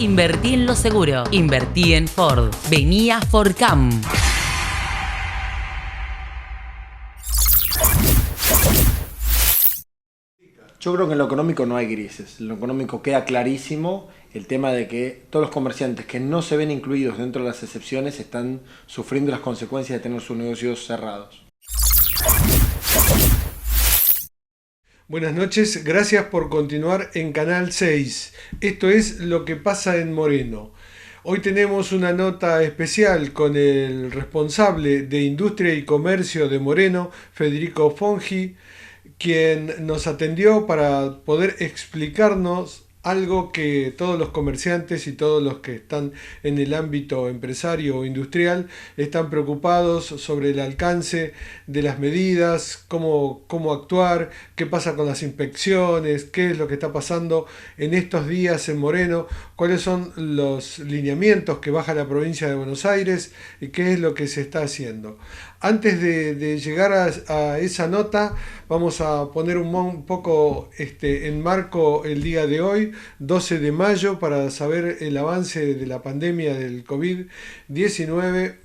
Invertí en lo seguro. Invertí en Ford. Vení a Fordcam. Yo creo que en lo económico no hay grises. En lo económico queda clarísimo el tema de que todos los comerciantes que no se ven incluidos dentro de las excepciones están sufriendo las consecuencias de tener sus negocios cerrados. Buenas noches, gracias por continuar en Canal 6. Esto es Lo que pasa en Moreno. Hoy tenemos una nota especial con el responsable de Industria y Comercio de Moreno, Federico Fongi, quien nos atendió para poder explicarnos algo que todos los comerciantes y todos los que están en el ámbito empresario o industrial están preocupados sobre el alcance de las medidas, cómo actuar, qué pasa con las inspecciones, qué es lo que está pasando en estos días en Moreno, cuáles son los lineamientos que baja la provincia de Buenos Aires y qué es lo que se está haciendo. Antes de llegar a esa nota, vamos a poner un poco en marco el día de hoy, 12 de mayo, para saber el avance de la pandemia del COVID-19.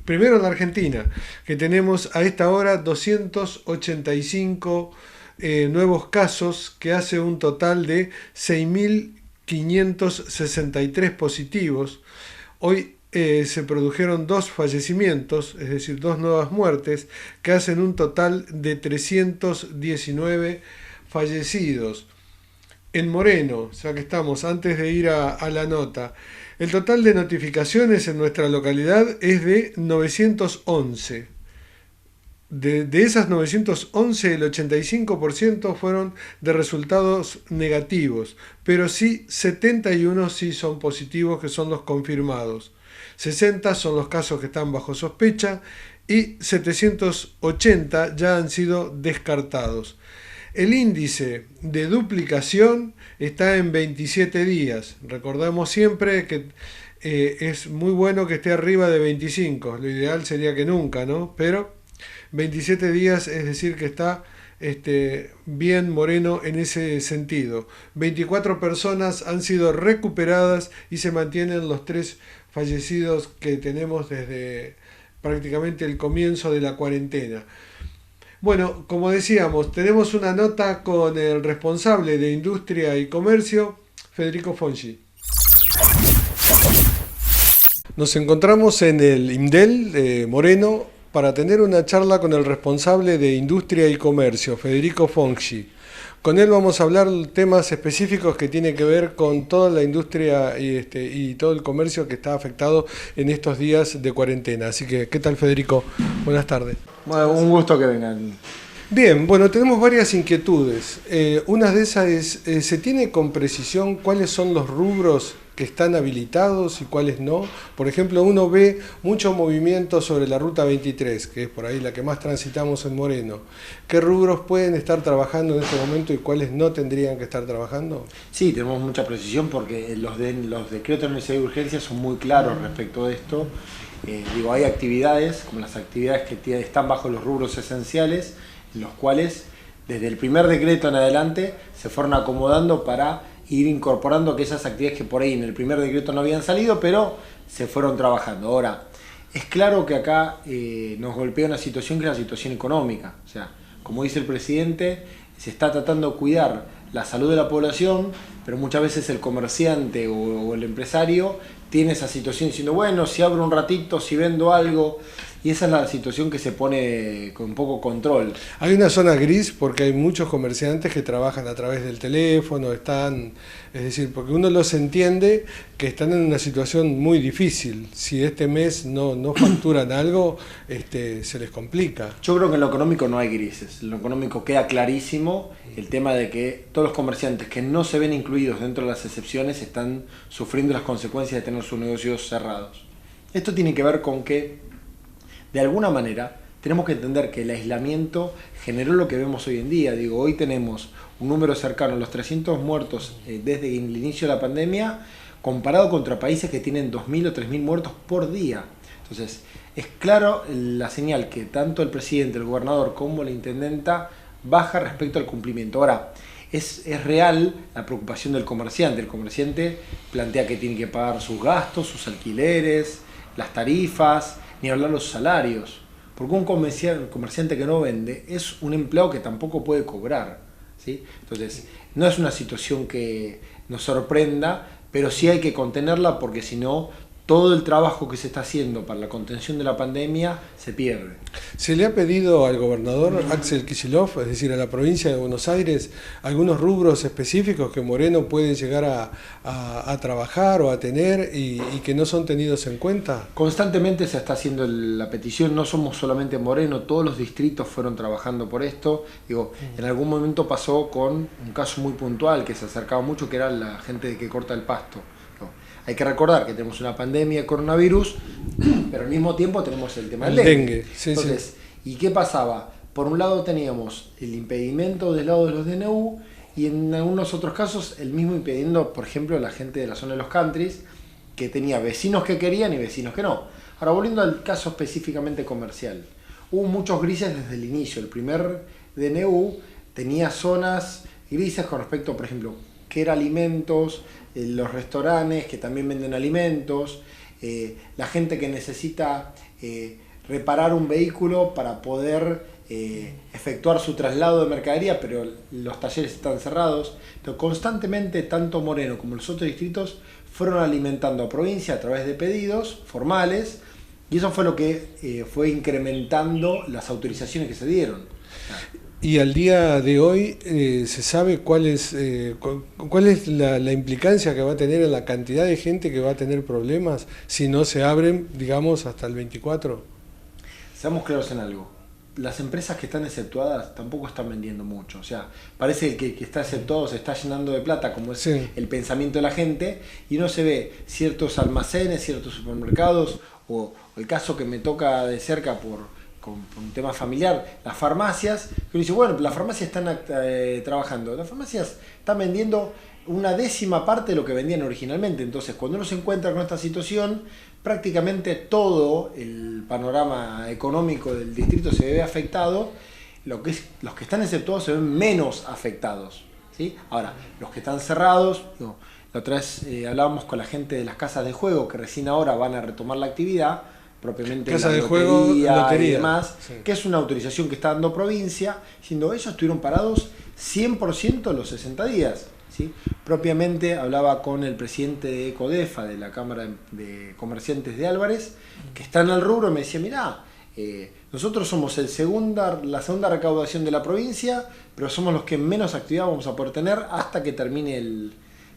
Primero en la Argentina, que tenemos a esta hora 285 nuevos casos, que hace un total de 6.563 positivos. Hoy se produjeron 2 fallecimientos, es decir, 2 nuevas muertes, que hacen un total de 319 fallecidos. En Moreno, ya que estamos, antes de ir a la nota, el total de notificaciones en nuestra localidad es de 911. De esas 911, el 85% fueron de resultados negativos, pero sí 71 sí son positivos, que son los confirmados. 60 son los casos que están bajo sospecha y 780 ya han sido descartados. El índice de duplicación está en 27 días. Recordamos siempre que es muy bueno que esté arriba de 25. Lo ideal sería que nunca, ¿no? Pero 27 días, es decir, que está bien Moreno en ese sentido. 24 personas han sido recuperadas y se mantienen los 3 fallecidos que tenemos desde prácticamente el comienzo de la cuarentena. Bueno, como decíamos, tenemos una nota con el responsable de Industria y Comercio, Federico Fongi. Nos encontramos en el IMDEL de Moreno para tener una charla con el responsable de Industria y Comercio, Federico Fongi. Con él vamos a hablar temas específicos que tienen que ver con toda la industria y todo el comercio que está afectado en estos días de cuarentena. Así que, ¿qué tal, Federico? Buenas tardes. Bueno, un gusto que vengan. Bien, bueno, tenemos varias inquietudes. Una de esas es, ¿se tiene con precisión cuáles son los rubros que están habilitados y cuáles no? Por ejemplo, uno ve mucho movimiento sobre la Ruta 23, que es por ahí la que más transitamos en Moreno. ¿Qué rubros pueden estar trabajando en este momento y cuáles no tendrían que estar trabajando? Sí, tenemos mucha precisión porque los decretos de necesidad de urgencia son muy claros respecto de esto. Hay actividades, como las actividades que están bajo los rubros esenciales, en los cuales desde el primer decreto en adelante se fueron acomodando para ir incorporando aquellas actividades que por ahí en el primer decreto no habían salido, pero se fueron trabajando. Ahora, es claro que acá nos golpea una situación que es la situación económica. O sea, como dice el presidente, se está tratando de cuidar la salud de la población, pero muchas veces el comerciante o el empresario tiene esa situación diciendo, bueno, si abro un ratito, si vendo algo. Y esa es la situación que se pone con poco control. Hay una zona gris porque hay muchos comerciantes que trabajan a través del teléfono, es decir, porque uno los entiende que están en una situación muy difícil. Si este mes no facturan algo, se les complica. Yo creo que en lo económico no hay grises. En lo económico queda clarísimo el tema de que todos los comerciantes que no se ven incluidos dentro de las excepciones están sufriendo las consecuencias de tener sus negocios cerrados. Esto tiene que ver con que de alguna manera tenemos que entender que el aislamiento generó lo que vemos hoy en día. Hoy tenemos un número cercano a los 300 muertos desde el inicio de la pandemia, comparado contra países que tienen 2.000 o 3.000 muertos por día. Entonces, es claro la señal que tanto el presidente, el gobernador como la intendenta baja respecto al cumplimiento. Ahora, es real la preocupación del comerciante. El comerciante plantea que tiene que pagar sus gastos, sus alquileres, las tarifas, ni hablar los salarios. Porque un comerciante que no vende es un empleado que tampoco puede cobrar, ¿sí? Entonces, no es una situación que nos sorprenda, pero sí hay que contenerla porque si no, todo el trabajo que se está haciendo para la contención de la pandemia se pierde. ¿Se le ha pedido al gobernador Axel Kicillof, es decir, a la provincia de Buenos Aires, algunos rubros específicos que Moreno puede llegar a trabajar o a tener y que no son tenidos en cuenta? Constantemente se está haciendo la petición, no somos solamente Moreno, todos los distritos fueron trabajando por esto. Digo, en algún momento pasó con un caso muy puntual que se acercaba mucho, que era la gente que corta el pasto. Hay que recordar que tenemos una pandemia de coronavirus, pero al mismo tiempo tenemos el tema del dengue. Sí, entonces, ¿y qué pasaba? Por un lado teníamos el impedimento del lado de los DNU y en algunos otros casos el mismo impediendo, por ejemplo, la gente de la zona de los countries, que tenía vecinos que querían y vecinos que no. Ahora, volviendo al caso específicamente comercial, hubo muchos grises desde el inicio. El primer DNU tenía zonas grises con respecto, por ejemplo, qué era alimentos, los restaurantes que también venden alimentos, la gente que necesita reparar un vehículo para poder efectuar su traslado de mercadería, pero los talleres están cerrados. Entonces, constantemente, tanto Moreno como los otros distritos fueron alimentando a provincia a través de pedidos formales, y eso fue lo que fue incrementando las autorizaciones que se dieron. Y al día de hoy se sabe cuál es la implicancia que va a tener en la cantidad de gente que va a tener problemas si no se abren, digamos, hasta el 24. Seamos claros en algo. Las empresas que están exceptuadas tampoco están vendiendo mucho. O sea, parece que está exceptuado se está llenando de plata, como es el pensamiento de la gente, y no se ve ciertos almacenes, ciertos supermercados, o el caso que me toca de cerca con un tema familiar, las farmacias, que uno dice, bueno, las farmacias están trabajando, las farmacias están vendiendo una décima parte de lo que vendían originalmente. Entonces, cuando uno se encuentra con esta situación, prácticamente todo el panorama económico del distrito se ve afectado. Los que están exceptuados se ven menos afectados, ¿sí? Ahora, los que están cerrados, la otra vez hablábamos con la gente de las casas de juego, que recién ahora van a retomar la actividad, propiamente casa la de lotería, lotería y demás, sí, que es una autorización que está dando provincia, siendo ellos estuvieron parados 100% los 60 días. ¿Sí? Propiamente hablaba con el presidente de Ecodefa, de la Cámara de Comerciantes de Álvarez, que está en el rubro, y me decía, mirá, nosotros somos la segunda recaudación de la provincia, pero somos los que menos actividad vamos a poder tener hasta que termine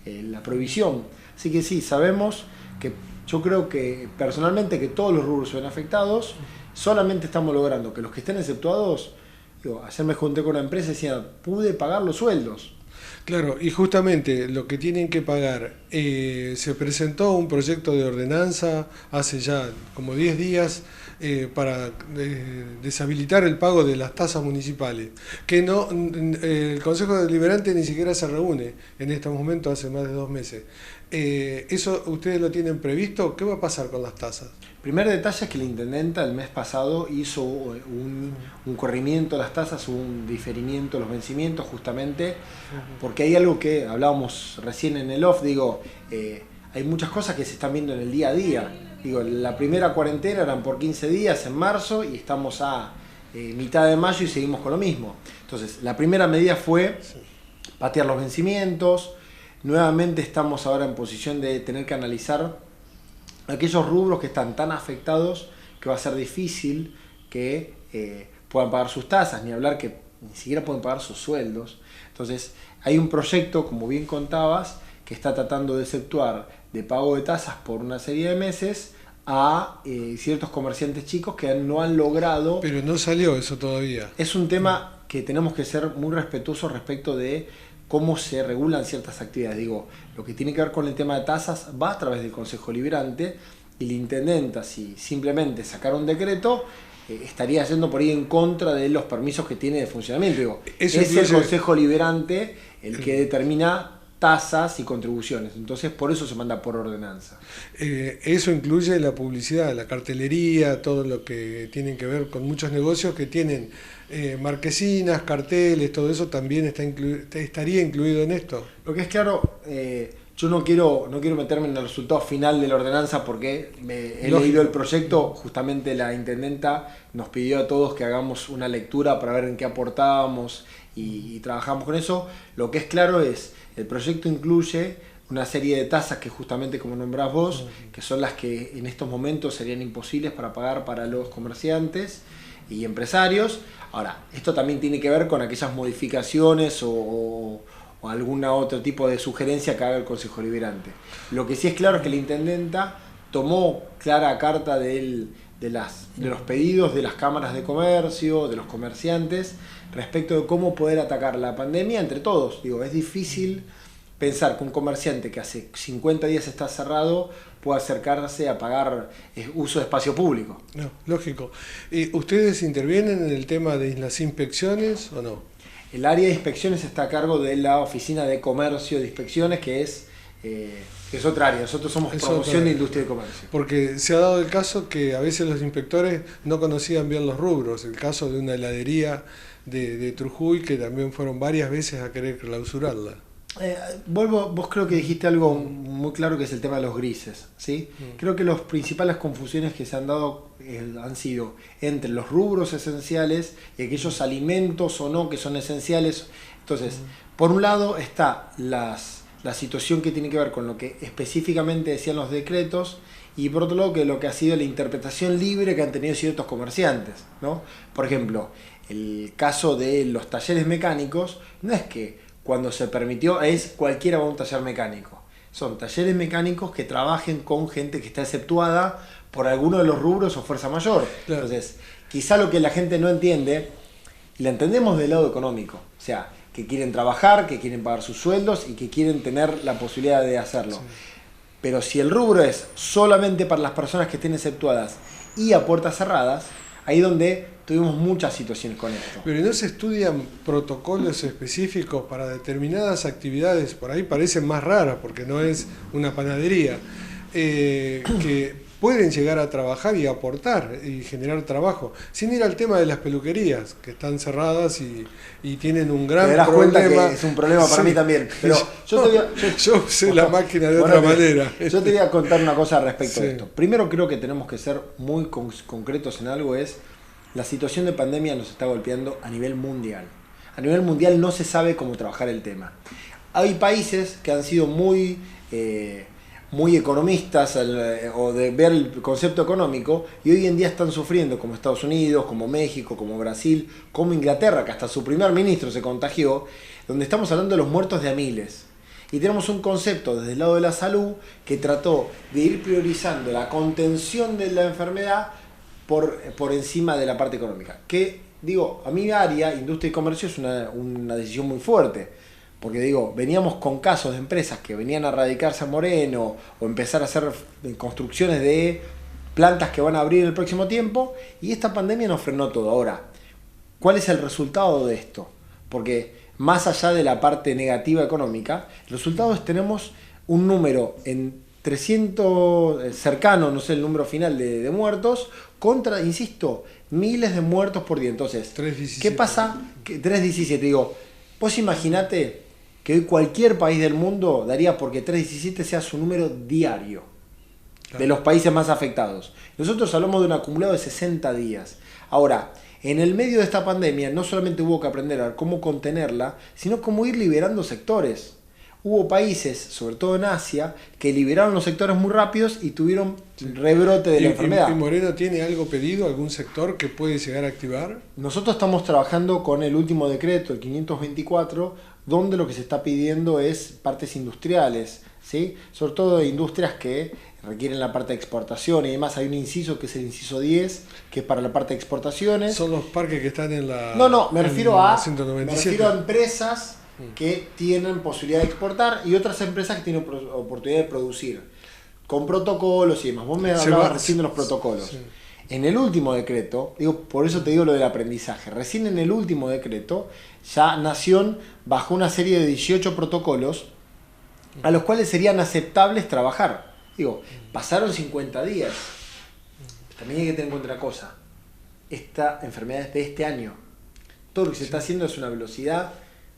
la prohibición. Así que sí, sabemos que yo creo que personalmente que todos los rubros se ven afectados, solamente estamos logrando que los que estén exceptuados, ayer me junté con una empresa y decía, pude pagar los sueldos. Claro, y justamente lo que tienen que pagar, se presentó un proyecto de ordenanza hace ya como 10 días para deshabilitar el pago de las tasas municipales, que no, el Consejo Deliberante ni siquiera se reúne en estos momentos hace más de 2 meses. ¿Eso ustedes lo tienen previsto? ¿Qué va a pasar con las tasas? Primer detalle es que la intendenta el mes pasado hizo un corrimiento de las tasas, un diferimiento de los vencimientos, justamente porque hay algo que hablábamos recién en el off, hay muchas cosas que se están viendo en el día a día. La primera cuarentena eran por 15 días en marzo y estamos a mitad de mayo y seguimos con lo mismo. Entonces, la primera medida fue patear los vencimientos. Nuevamente estamos ahora en posición de tener que analizar aquellos rubros que están tan afectados que va a ser difícil que puedan pagar sus tasas, ni hablar que ni siquiera pueden pagar sus sueldos. Entonces, hay un proyecto, como bien contabas, que está tratando de exceptuar de pago de tasas por una serie de meses a ciertos comerciantes chicos que no han logrado... Pero no salió eso todavía. Es un tema que tenemos que ser muy respetuosos respecto de cómo se regulan ciertas actividades. Lo que tiene que ver con el tema de tasas va a través del Consejo Deliberante, y la intendenta, si simplemente sacara un decreto, estaría yendo por ahí en contra de los permisos que tiene de funcionamiento. Es el Consejo Deliberante el que determina tasas y contribuciones, entonces por eso se manda por ordenanza. Eso incluye la publicidad, la cartelería, todo lo que tiene que ver con muchos negocios que tienen marquesinas, carteles, todo eso también estaría incluido en esto. Lo que es claro, yo no quiero meterme en el resultado final de la ordenanza porque he leído el proyecto. Justamente la intendenta nos pidió a todos que hagamos una lectura para ver en qué aportábamos y trabajamos con eso. Lo que es claro es, el proyecto incluye una serie de tasas que justamente como nombrás vos, que son las que en estos momentos serían imposibles para pagar para los comerciantes y empresarios. Ahora, esto también tiene que ver con aquellas modificaciones o algún otro tipo de sugerencia que haga el Consejo Deliberante. Lo que sí es claro es que la intendenta tomó clara carta de los pedidos de las cámaras de comercio, de los comerciantes, respecto de cómo poder atacar la pandemia entre todos. Digo, es difícil pensar que un comerciante que hace 50 días está cerrado pueda acercarse a pagar uso de espacio público. No, lógico. ¿Ustedes intervienen en el tema de las inspecciones o no? El área de inspecciones está a cargo de la Oficina de Comercio de Inspecciones, que es otra área. Nosotros somos promoción de industria y comercio. Porque se ha dado el caso que a veces los inspectores no conocían bien los rubros. El caso de una heladería de Trujuy, que también fueron varias veces a querer clausurarla. Vos creo que dijiste algo muy claro, que es el tema de los grises, ¿sí? Creo que las principales confusiones que se han dado han sido entre los rubros esenciales y aquellos alimentos o no que son esenciales. Entonces, por un lado está la situación que tiene que ver con lo que específicamente decían los decretos, y por otro lado que lo que ha sido la interpretación libre que han tenido ciertos comerciantes, ¿no? Por ejemplo, el caso de los talleres mecánicos, no es que cuando se permitió es cualquiera va a un taller mecánico. Son talleres mecánicos que trabajen con gente que está exceptuada por alguno de los rubros o fuerza mayor. Claro. Entonces, quizá lo que la gente no entiende, la entendemos del lado económico. O sea, que quieren trabajar, que quieren pagar sus sueldos y que quieren tener la posibilidad de hacerlo. Sí. Pero si el rubro es solamente para las personas que estén exceptuadas y a puertas cerradas, ahí donde tuvimos muchas situaciones con esto. Pero ¿no se estudian protocolos específicos para determinadas actividades? Por ahí parecen más raras porque no es una panadería, que pueden llegar a trabajar y aportar y generar trabajo, sin ir al tema de las peluquerías, que están cerradas y tienen un gran problema. Te darás cuenta que es un problema para mí también. Pero yo usé la máquina de otra manera. Yo te voy a contar una cosa respecto a esto. Primero creo que tenemos que ser muy concretos en algo, es la situación de pandemia nos está golpeando a nivel mundial. A nivel mundial no se sabe cómo trabajar el tema. Hay países que han sido muy economistas o de ver el concepto económico y hoy en día están sufriendo, como Estados Unidos, como México, como Brasil, como Inglaterra, que hasta su primer ministro se contagió, donde estamos hablando de los muertos de a miles. Y tenemos un concepto desde el lado de la salud que trató de ir priorizando la contención de la enfermedad por encima de la parte económica. Que, digo, a mi área, industria y comercio, es una decisión muy fuerte. Porque, digo, veníamos con casos de empresas que venían a radicarse a Moreno o empezar a hacer construcciones de plantas que van a abrir en el próximo tiempo, y esta pandemia nos frenó todo. Ahora, ¿cuál es el resultado de esto? Porque más allá de la parte negativa económica, el resultado es tenemos un número en 300 cercano, no sé el número final de muertos, contra, insisto, miles de muertos por día. Entonces, 317. ¿Qué pasa? 317, digo, vos imaginate que hoy cualquier país del mundo daría porque 317 sea su número diario, claro, de los países más afectados. Nosotros hablamos de un acumulado de 60 días. Ahora, en el medio de esta pandemia no solamente hubo que aprender a cómo contenerla, sino cómo ir liberando sectores. Hubo países, sobre todo en Asia, que liberaron los sectores muy rápidos y tuvieron rebrote de la enfermedad. ¿Y Moreno tiene algo pedido, algún sector que puede llegar a activar? Nosotros estamos trabajando con el último decreto, el 524, donde lo que se está pidiendo es partes industriales, ¿sí? Sobre todo de industrias que requieren la parte de exportación y demás. Hay un inciso que es el inciso 10, que es para la parte de exportaciones. ¿Son los parques que están en la... No, me refiero a 197. Me refiero a empresas que tienen posibilidad de exportar y otras empresas que tienen oportunidad de producir con protocolos y demás. Vos me hablabas recién de los protocolos. Sí. En el último decreto, digo, por eso te digo lo del aprendizaje, recién en el último decreto ya Nación bajó una serie de 18 protocolos a los cuales serían aceptables trabajar. Digo, pasaron 50 días. También hay que tener en cuenta una cosa. Esta enfermedad es de este año. Todo lo que se está haciendo es una velocidad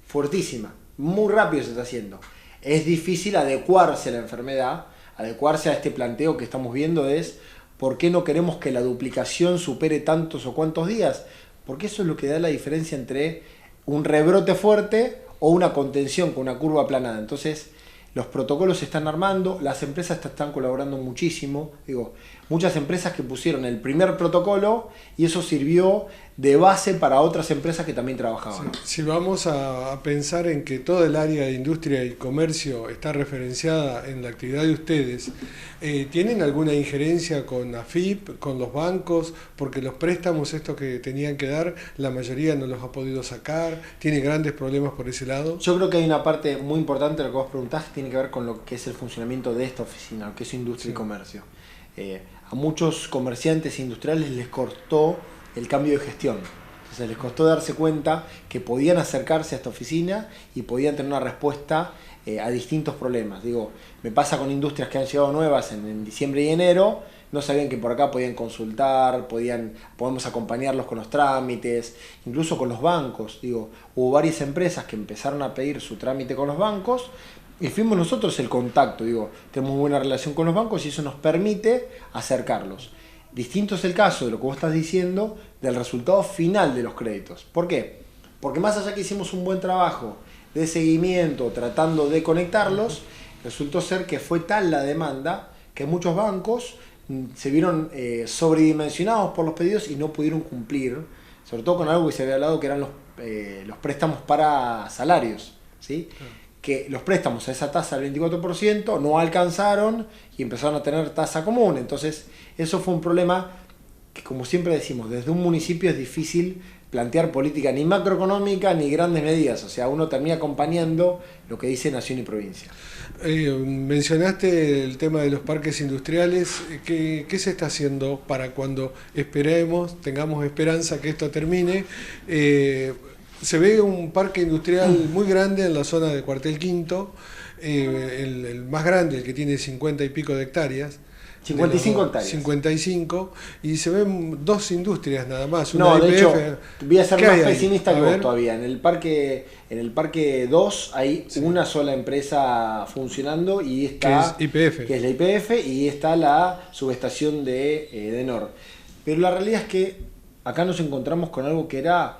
fuertísima, muy rápido se está haciendo. Es difícil adecuarse a la enfermedad, adecuarse a este planteo que estamos viendo es ¿por qué no queremos que la duplicación supere tantos o cuantos días? Porque eso es lo que da la diferencia entre un rebrote fuerte o una contención con una curva aplanada. Entonces, los protocolos se están armando, las empresas están colaborando muchísimo. Digo, muchas empresas que pusieron el primer protocolo y eso sirvió de base para otras empresas que también trabajaban. Sí, si vamos a pensar en que toda el área de industria y comercio está referenciada en la actividad de ustedes, ¿tienen alguna injerencia con AFIP, con los bancos? Porque los préstamos estos que tenían que dar, la mayoría no los ha podido sacar, ¿tiene grandes problemas por ese lado? Yo creo que hay una parte muy importante de lo que vos preguntás, tiene que ver con lo que es el funcionamiento de esta oficina, lo que es industria y comercio. A muchos comerciantes industriales les costó el cambio de gestión. Entonces les costó darse cuenta que podían acercarse a esta oficina y podían tener una respuesta a distintos problemas. Digo, me pasa con industrias que han llegado nuevas en diciembre y enero, no sabían que por acá podían consultar, podemos acompañarlos con los trámites, incluso con los bancos. Digo, hubo varias empresas que empezaron a pedir su trámite con los bancos y fuimos nosotros el contacto. Digo, tenemos buena relación con los bancos y eso nos permite acercarlos. Distinto es el caso de lo que vos estás diciendo del resultado final de los créditos. ¿Por qué? Porque más allá que hicimos un buen trabajo de seguimiento tratando de conectarlos, resultó ser que fue tal la demanda que muchos bancos se vieron sobredimensionados por los pedidos y no pudieron cumplir, sobre todo con algo que se había hablado que eran los préstamos para salarios, ¿sí? Que los préstamos a esa tasa del 24% no alcanzaron y empezaron a tener tasa común. Entonces eso fue un problema que, como siempre decimos, desde un municipio es difícil plantear política ni macroeconómica ni grandes medidas, o sea, uno termina acompañando lo que dice nación y provincia. Mencionaste el tema de los parques industriales. ¿Qué se está haciendo para cuando tengamos esperanza que esto termine? Se ve un parque industrial muy grande en la zona de Cuartel Quinto, el más grande, el que tiene 50 y pico de hectáreas. 55 hectáreas. 55, y se ven dos industrias nada más. Una no, de IPF, hecho, voy a ser más pesimista que vos todavía. En el parque 2 hay una sola empresa funcionando y está, que es YPF. Que es la YPF, y está la subestación de Edenor. Pero la realidad es que acá nos encontramos con algo que era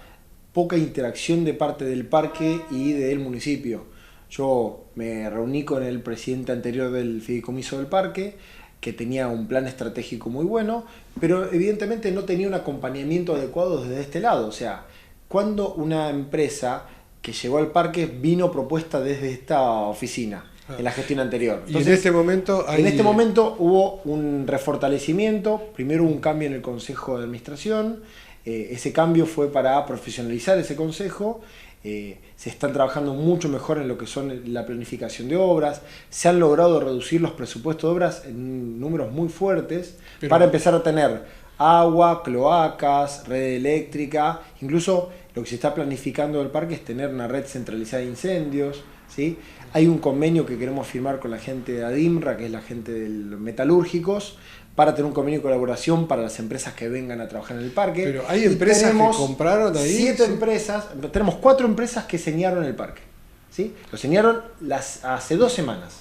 poca interacción de parte del parque y del municipio. Yo me reuní con el presidente anterior del fideicomiso del parque, que tenía un plan estratégico muy bueno, pero evidentemente no tenía un acompañamiento adecuado desde este lado. O sea, cuando una empresa que llegó al parque vino propuesta desde esta oficina, en la gestión anterior. Entonces, y en este momento hubo un refortalecimiento, primero hubo un cambio en el Consejo de Administración, ese cambio fue para profesionalizar ese consejo. Se están trabajando mucho mejor en lo que son la planificación de obras, se han logrado reducir los presupuestos de obras en números muy fuertes para empezar a tener agua, cloacas, red eléctrica, incluso lo que se está planificando del parque es tener una red centralizada de incendios, ¿sí? Hay un convenio que queremos firmar con la gente de ADIMRA, que es la gente de los metalúrgicos, para tener un convenio de colaboración para las empresas que vengan a trabajar en el parque. Pero hay empresas que compraron ahí. 7 empresas, tenemos 4 empresas que señaron el parque, ¿sí? Lo señaron hace 2 semanas.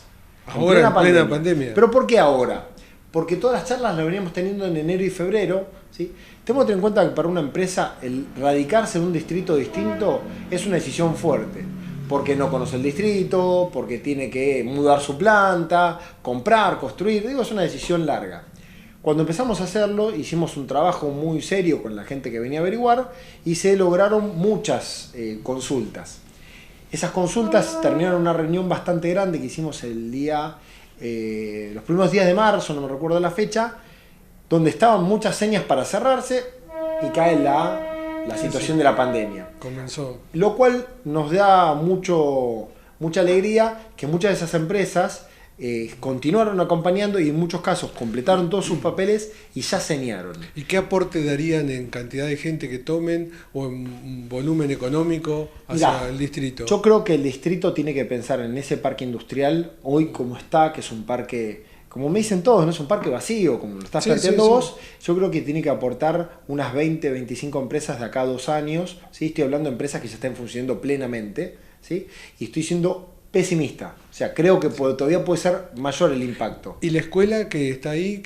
Ahora, en plena pandemia. ¿Pero por qué ahora? Porque todas las charlas las veníamos teniendo en enero y febrero, ¿sí? Tenemos que tener en cuenta que para una empresa el radicarse en un distrito distinto es una decisión fuerte. Porque no conoce el distrito, porque tiene que mudar su planta, comprar, construir. Digo, es una decisión larga. Cuando empezamos a hacerlo, hicimos un trabajo muy serio con la gente que venía a averiguar y se lograron muchas consultas. Esas consultas terminaron en una reunión bastante grande que hicimos los primeros días de marzo, no me recuerdo la fecha, donde estaban muchas señas para cerrarse y cae la situación de la pandemia. Comenzó. Lo cual nos da mucha alegría que muchas de esas empresas continuaron acompañando y en muchos casos completaron todos sus papeles y ya señaron. ¿Y qué aporte darían en cantidad de gente que tomen o en volumen económico hacia el distrito? Yo creo que el distrito tiene que pensar en ese parque industrial hoy como está, que es un parque como me dicen todos, no es un parque vacío, como lo estás planteando vos. Yo creo que tiene que aportar unas 20, 25 empresas de acá a 2 años, ¿sí? Estoy hablando de empresas que ya estén funcionando plenamente, ¿sí? Y estoy siendo pesimista, o sea, creo que todavía puede ser mayor el impacto. ¿Y la escuela que está ahí?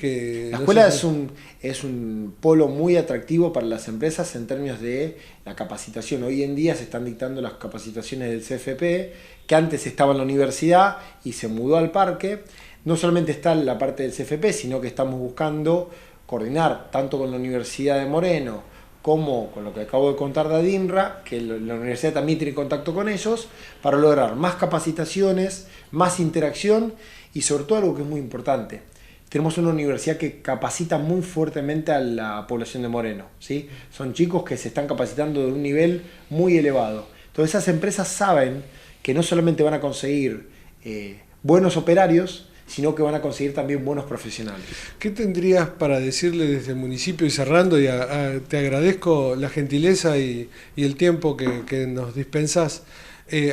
La escuela es un polo muy atractivo para las empresas en términos de la capacitación. Hoy en día se están dictando las capacitaciones del CFP, que antes estaba en la universidad y se mudó al parque. No solamente está la parte del CFP, sino que estamos buscando coordinar tanto con la Universidad de Moreno como con lo que acabo de contar de ADINRA, que la universidad también tiene contacto con ellos, para lograr más capacitaciones, más interacción y sobre todo algo que es muy importante. Tenemos una universidad que capacita muy fuertemente a la población de Moreno, ¿sí? Son chicos que se están capacitando de un nivel muy elevado. Entonces esas empresas saben que no solamente van a conseguir buenos operarios, sino que van a conseguir también buenos profesionales. ¿Qué tendrías para decirle desde el municipio? Y cerrando, te agradezco la gentileza y el tiempo que nos dispensas.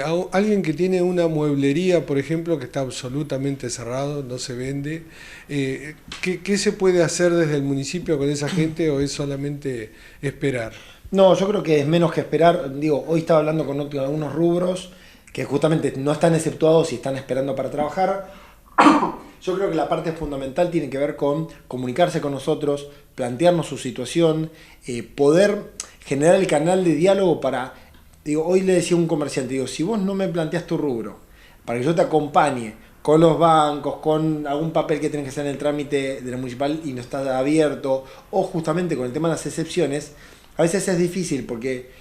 A alguien que tiene una mueblería, por ejemplo, que está absolutamente cerrado, no se vende, ¿qué se puede hacer desde el municipio con esa gente o es solamente esperar? No, yo creo que es menos que esperar. Digo, hoy estaba hablando con algunos rubros que justamente no están exceptuados y están esperando para trabajar. Yo creo que la parte fundamental tiene que ver con comunicarse con nosotros, plantearnos su situación, poder generar el canal de diálogo para... Digo, hoy le decía a un comerciante, digo, si vos no me planteás tu rubro, para que yo te acompañe con los bancos, con algún papel que tenés que hacer en el trámite de la municipal y no está abierto, o justamente con el tema de las excepciones, a veces es difícil porque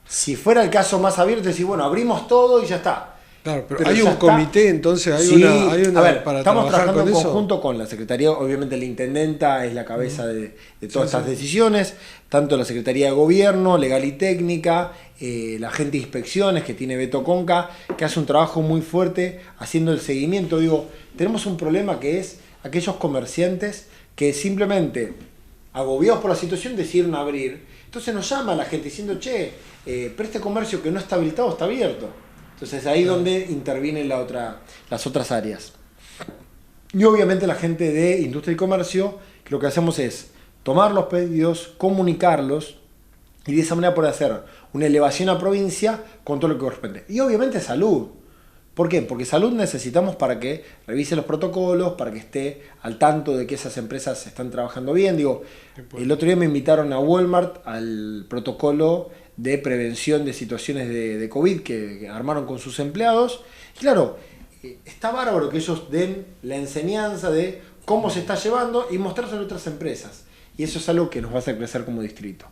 si fuera el caso más abierto, decís, bueno, abrimos todo y ya está. Claro, pero hay un comité, entonces hay una a ver, para estamos trabajar trabajando con en eso. conjunto con la Secretaría, obviamente la Intendenta es la cabeza de todas estas decisiones, tanto la Secretaría de Gobierno, Legal y Técnica, la gente de inspecciones que tiene Beto Conca, que hace un trabajo muy fuerte haciendo el seguimiento. Digo, tenemos un problema que es aquellos comerciantes que simplemente, agobiados por la situación, decidieron abrir. Entonces nos llama la gente diciendo, che, pero este comercio que no está habilitado está abierto. Entonces ahí es donde intervienen las otras áreas. Y obviamente la gente de Industria y Comercio, que lo que hacemos es tomar los pedidos, comunicarlos y de esa manera poder hacer una elevación a provincia con todo lo que corresponde. Y obviamente salud. ¿Por qué? Porque salud necesitamos para que revise los protocolos, para que esté al tanto de que esas empresas están trabajando bien. Digo, el otro día me invitaron a Walmart al protocolo de prevención de situaciones de COVID que armaron con sus empleados. Y claro, está bárbaro que ellos den la enseñanza de cómo se está llevando y mostrárselo a otras empresas. Y eso es algo que nos va a hacer crecer como distrito.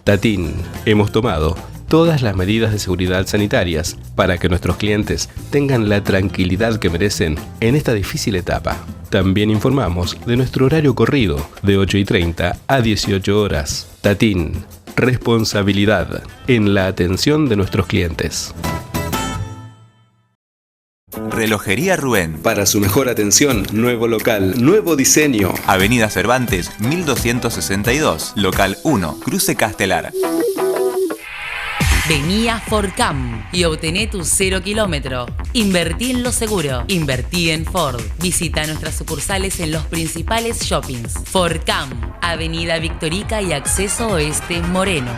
Tatín, hemos tomado todas las medidas de seguridad sanitarias para que nuestros clientes tengan la tranquilidad que merecen en esta difícil etapa. También informamos de nuestro horario corrido de 8:30 a 18 horas. Tatín, responsabilidad en la atención de nuestros clientes. Relojería Rubén. Para su mejor atención, nuevo local, nuevo diseño. Avenida Cervantes, 1262, local 1, Cruce Castelar. Vení a Fordcam y obtené tu 0 kilómetro. Invertí en lo seguro. Invertí en Ford. Visita nuestras sucursales en los principales shoppings. Fordcam, Avenida Victorica y Acceso Oeste Moreno.